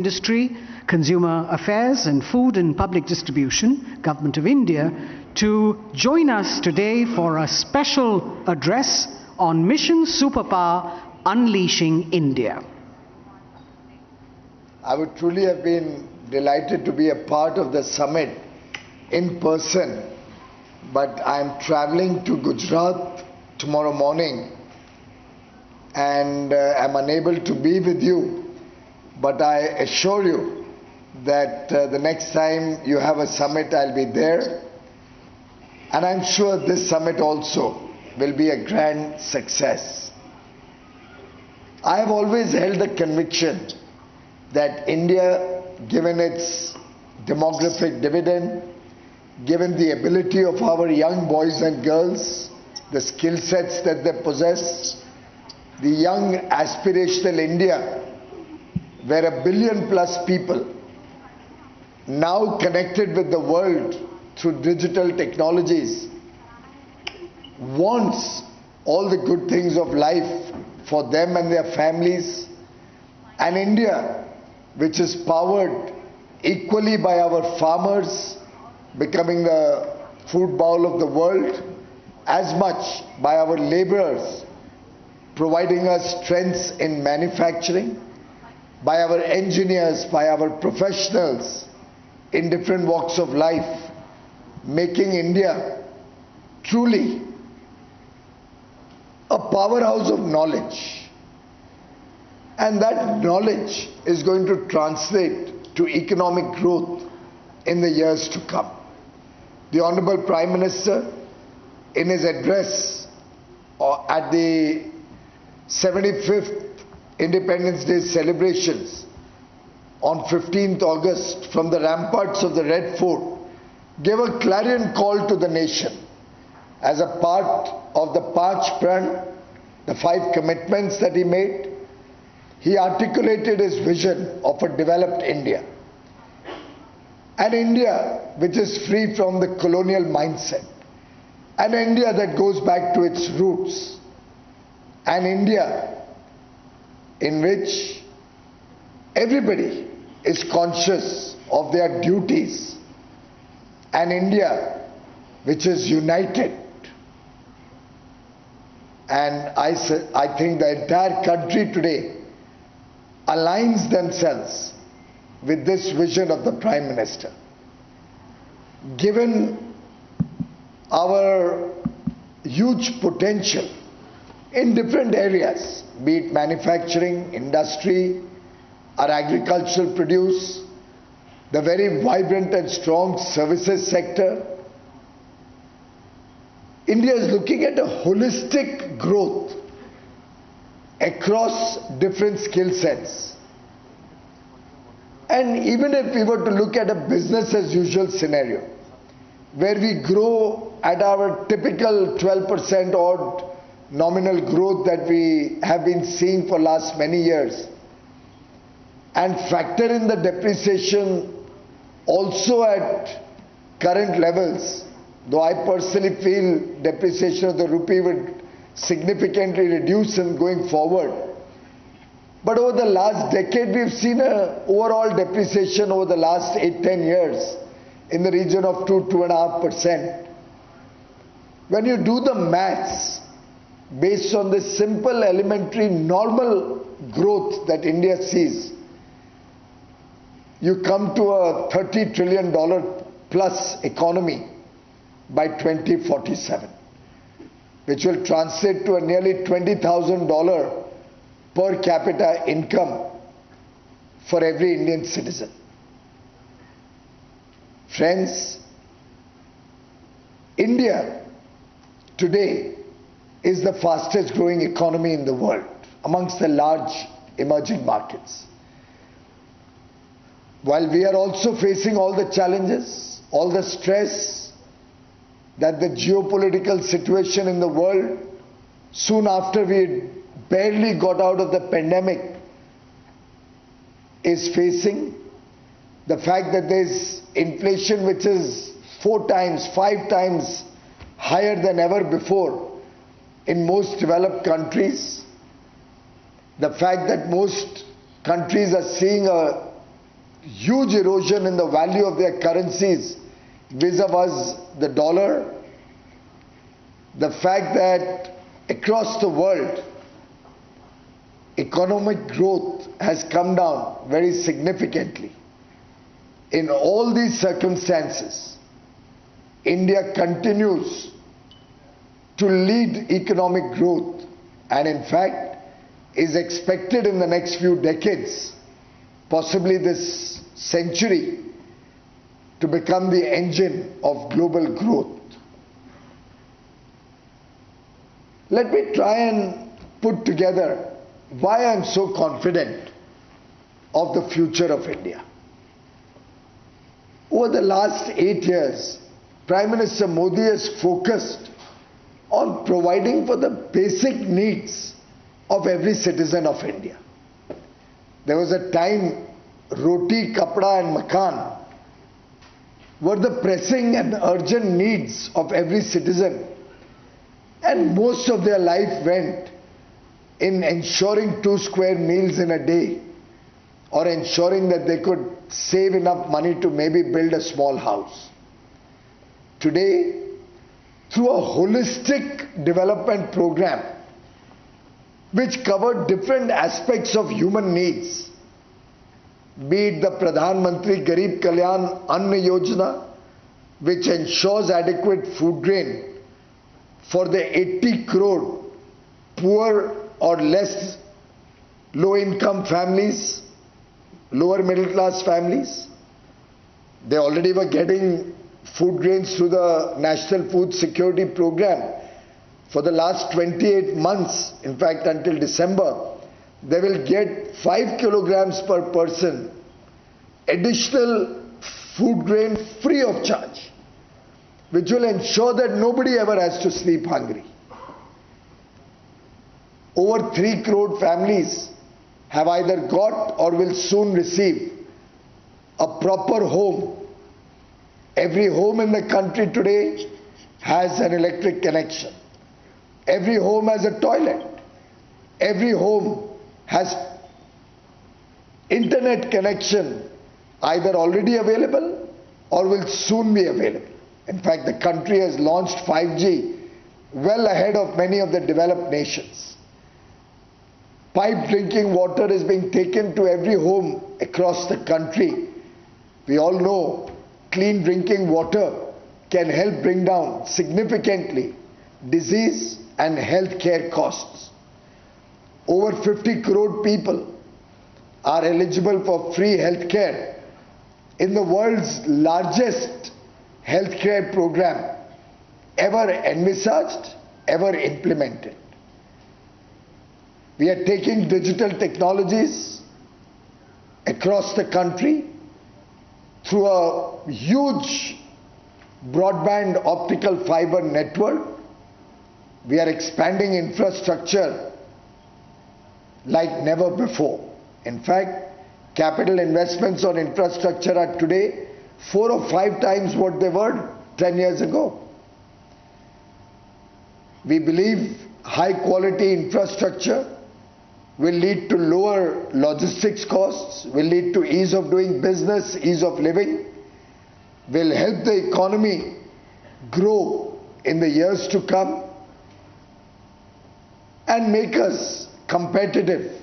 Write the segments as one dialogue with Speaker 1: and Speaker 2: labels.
Speaker 1: Industry, Consumer Affairs and Food and Public Distribution, Government of India, to join us today for a special address on Mission Superpower Unleashing India.
Speaker 2: I would truly have been delighted to be a part of the summit in person, but I'm traveling to Gujarat tomorrow morning and I'm unable to be with you. But I assure you that the next time you have a summit, I'll be there. And I'm sure this summit also will be a grand success. I have always held the conviction that India, given its demographic dividend, given the ability of our young boys and girls, the skill sets that they possess, the young aspirational India, where 1 billion plus people now connected with the world through digital technologies wants all the good things of life for them and their families, and India which is powered equally by our farmers becoming the food bowl of the world, as much by our laborers providing us strengths in manufacturing, by our engineers, by our professionals in different walks of life, making India truly a powerhouse of knowledge. And that knowledge is going to translate to economic growth in the years to come. The Honorable Prime Minister, in his address at the 75th Independence Day celebrations on 15th August from the ramparts of the Red Fort, gave a clarion call to the nation. As a part of the Panch Pran, the 5 commitments that he made, he articulated his vision of a developed India. An India which is free from the colonial mindset. An India that goes back to its roots. An India in which everybody is conscious of their duties. An India which is united. And I think the entire country today aligns themselves with this vision of the Prime Minister. Given our huge potential in different areas, be it manufacturing, industry, our agricultural produce, the very vibrant and strong services sector, India is looking at a holistic growth across different skill sets. And even if we were to look at a business as usual scenario, where we grow at our typical 12% odd nominal growth that we have been seeing for last many years, and factor in the depreciation also at current levels, though I personally feel depreciation of the rupee would significantly reduce in going forward. But over the last decade, we've seen an overall depreciation over the last 8-10 years in the region of 2-2.5%. When you do the maths based on this simple, elementary, normal growth that India sees, you come to a $30 trillion plus economy by 2047, which will translate to a nearly $20,000 per capita income for every Indian citizen. Friends, India today is the fastest growing economy in the world amongst the large emerging markets. While we are also facing all the challenges, all the stress that the geopolitical situation in the world, soon after we barely got out of the pandemic, is facing, the fact that there is inflation which is 4 times, 5 times higher than ever before in most developed countries, the fact that most countries are seeing a huge erosion in the value of their currencies vis-a-vis the dollar, the fact that across the world economic growth has come down very significantly. In all these circumstances, India continues to lead economic growth and in fact is expected in the next few decades, possibly this century, to become the engine of global growth. Let me try and put together why I am so confident of the future of India. Over the last 8 years, Prime Minister Modi has focused on providing for the basic needs of every citizen of India. There was a time roti, kapda and makan were the pressing and urgent needs of every citizen, and most of their life went in ensuring 2 square meals in a day or ensuring that they could save enough money to maybe build a small house. Today, through a holistic development program which covered different aspects of human needs, be it the Pradhan Mantri Garib Kalyan Anna Yojana, which ensures adequate food grain for the 80 crore poor or less low income families, lower middle class families. They already were getting food grains through the National Food Security Program. For the last 28 months, in fact until December, they will get 5 kilograms per person additional food grain free of charge, which will ensure that nobody ever has to sleep hungry. Over 3 crore families have either got or will soon receive a proper home. Every home in the country today has an electric connection. Every home has a toilet. Every home has internet connection, either already available or will soon be available. In fact, the country has launched 5G well ahead of many of the developed nations. Piped drinking water is being taken to every home across the country. We all know clean drinking water can help bring down significantly disease and health care costs. Over 50 crore people are eligible for free health care in the world's largest health care program ever envisaged, ever implemented. We are taking digital technologies across the country through a huge broadband optical fiber network. We are expanding infrastructure like never before. In fact, capital investments on infrastructure are today 4 or 5 times what they were 10 years ago. We believe high quality infrastructure will lead to lower logistics costs, will lead to ease of doing business, ease of living, will help the economy grow in the years to come and make us competitive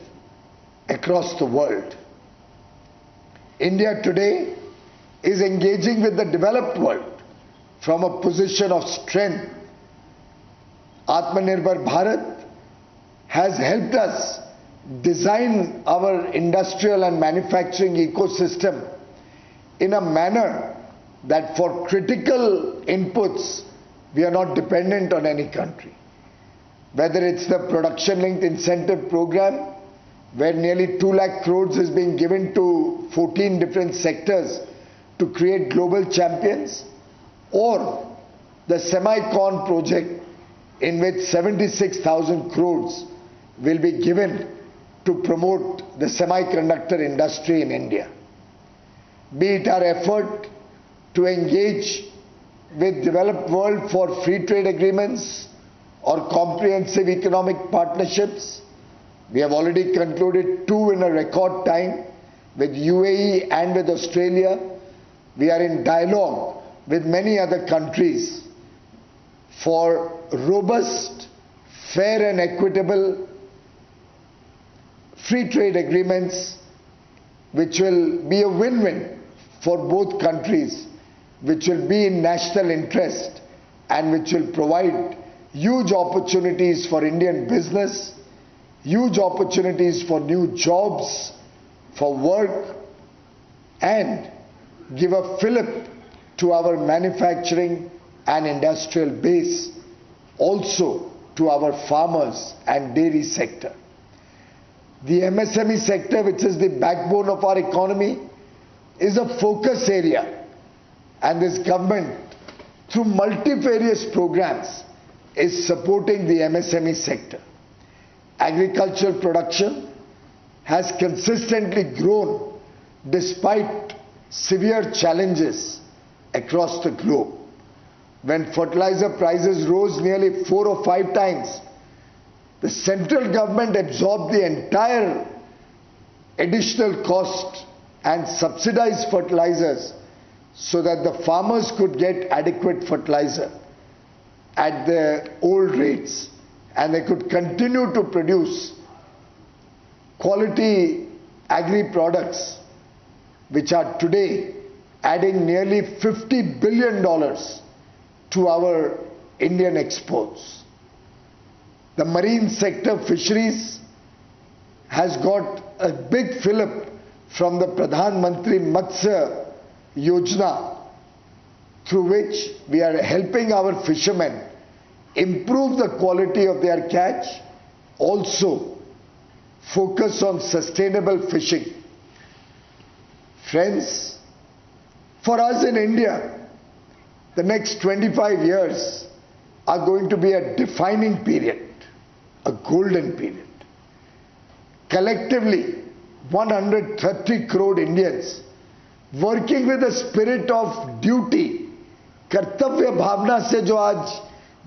Speaker 2: across the world. India today is engaging with the developed world from a position of strength. Atmanirbhar Bharat has helped us design our industrial and manufacturing ecosystem in a manner that for critical inputs we are not dependent on any country. Whether it's the production linked incentive program where nearly 2 lakh crores is being given to 14 different sectors to create global champions, or the Semicon project in which 76,000 crores will be given to promote the semiconductor industry in India. Be it our effort to engage with developed world for free trade agreements or comprehensive economic partnerships. We have already concluded 2 in a record time. with UAE and with Australia. We are in dialogue with many other countries for robust, fair and equitable free trade agreements which will be a win-win for both countries, which will be in national interest and which will provide huge opportunities for Indian business, huge opportunities for new jobs, for work, and give a fillip to our manufacturing and industrial base, also to our farmers and dairy sector. The MSME sector, which is the backbone of our economy, is a focus area, and this government, through multifarious programs, is supporting the MSME sector. Agricultural production has consistently grown despite severe challenges across the globe. When fertilizer prices rose nearly 4 or 5 times, the central government absorbed the entire additional cost and subsidized fertilizers so that the farmers could get adequate fertilizer at the old rates, and they could continue to produce quality agri products which are today adding nearly $50 billion to our Indian exports. The marine sector, fisheries, has got a big fillip from the Pradhan Mantri Matsya Yojana, through which we are helping our fishermen improve the quality of their catch, also focus on sustainable fishing. Friends, for us in India, the next 25 years are going to be a defining period, a golden period. Collectively, 130 crore Indians working with a spirit of duty, कर्तव्य भावना से जो आज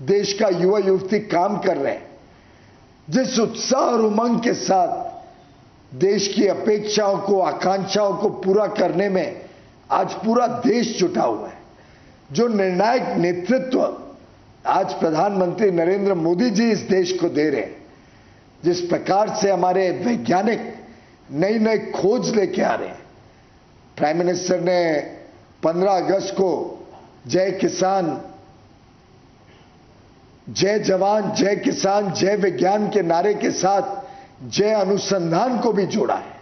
Speaker 2: देश का युवा युवती काम कर रहे हैं, जिस उत्साह और उमंग के साथ देश की अपेक्षाओं को, आकांक्षाओं को पूरा करने में आज पूरा देश जुटा हुआ है, जो निर्णायक नेतृत्व आज प्रधानमंत्री नरेंद्र मोदी जी इस देश को दे रहे हैं, जिस प्रकार से हमारे वैज्ञानिक नई नई खोज लेके आ रहे हैं। प्राइम मिनिस्टर ने 15 अगस्त को जय किसान, जय जवान, जय किसान, जय विज्ञान के नारे के साथ जय अनुसंधान को भी जोड़ा है।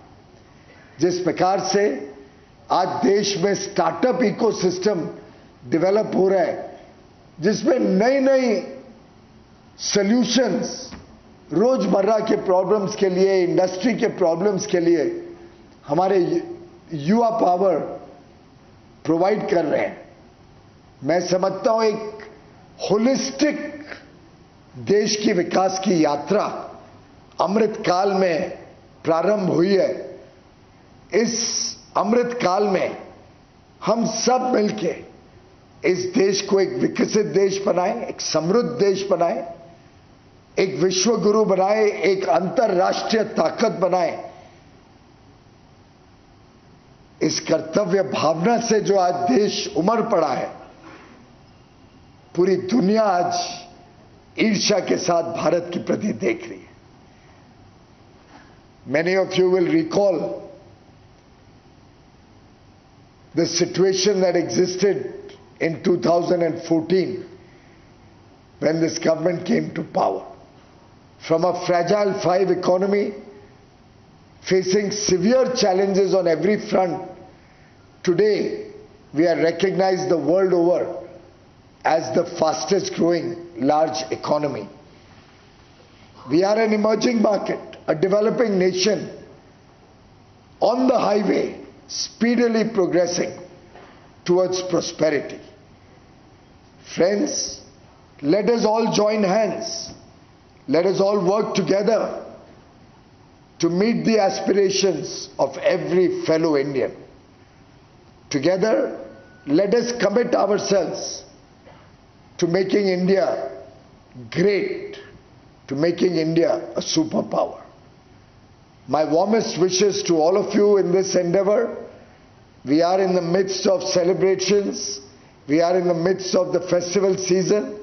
Speaker 2: जिस प्रकार से आज देश में स्टार्टअप इकोसिस्टम डेवलप हो रहा है, जिसमें नई नई सॉल्यूशंस रोजमर्रा के प्रॉब्लम्स के लिए, इंडस्ट्री के प्रॉब्लम्स के लिए हमारे युवा पावर प्रोवाइड कर रहे हैं। मैं समझता हूं एक होलिस्टिक देश की विकास की यात्रा अमृत काल में प्रारंभ हुई है। इस अमृत काल में हम सब मिलके इस देश को एक विकसित देश बनाएं, एक समृद्ध देश बनाएं, एक विश्व गुरु बनाएं, एक अंतरराष्ट्रीय ताकत बनाएं। इस कर्तव्य भावना से जो आज देश उमड़ पड़ा है, पूरी दुनिया आज ईर्ष्या के साथ भारत की प्रति देख रही है। Many of you will recall the situation that existed in 2014 when this government came to power. From a fragile 5 economy facing severe challenges on every front, today we are recognized the world over as the fastest growing large economy. We are an emerging market, a developing nation on the highway, speedily progressing towards prosperity. Friends, let us all join hands. Let us all work together to meet the aspirations of every fellow Indian. Together, let us commit ourselves to making India great, to making India a superpower. My warmest wishes to all of you in this endeavor. We are in the midst of celebrations. We are in the midst of the festival season.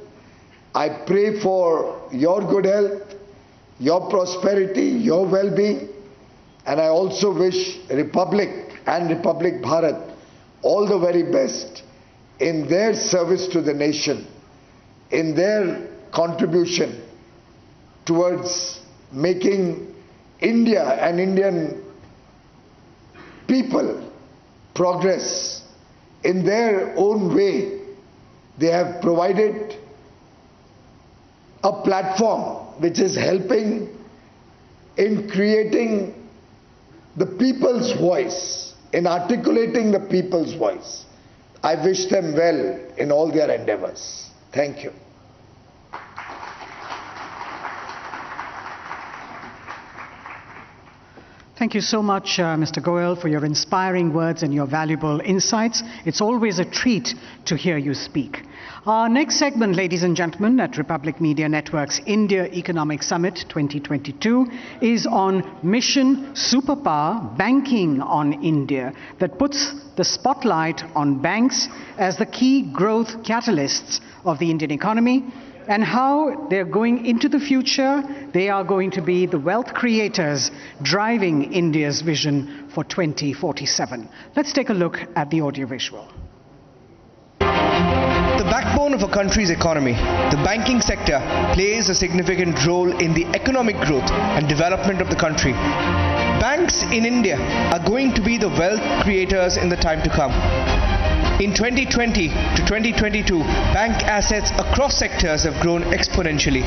Speaker 2: I pray for your good health, your prosperity, your well-being, and I also wish Republic and Republic Bharat all the very best in their service to the nation, in their contribution towards making India and Indian people progress in their own way. They have provided a platform which is helping in creating the people's voice, in articulating the people's voice. I wish them well in all their endeavors. Thank you.
Speaker 1: Thank you so much, Mr. Goyal, for your inspiring words and your valuable insights. It's always a treat to hear you speak. Our next segment, ladies and gentlemen, at Republic Media Network's India Economic Summit 2022 is on Mission Superpower, Banking on India, that puts the spotlight on banks as the key growth catalysts of the Indian economy, and how they're going into the future. They are going to be the wealth creators driving India's vision for 2047. Let's take a look at the audiovisual.
Speaker 3: The backbone of a country's economy, the banking sector plays a significant role in the economic growth and development of the country. Banks in India are going to be the wealth creators in the time to come. In 2020 to 2022, bank assets across sectors have grown exponentially.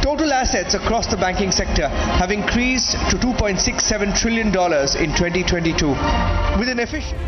Speaker 3: Total assets across the banking sector have increased to $2.67 trillion in 2022. With an efficient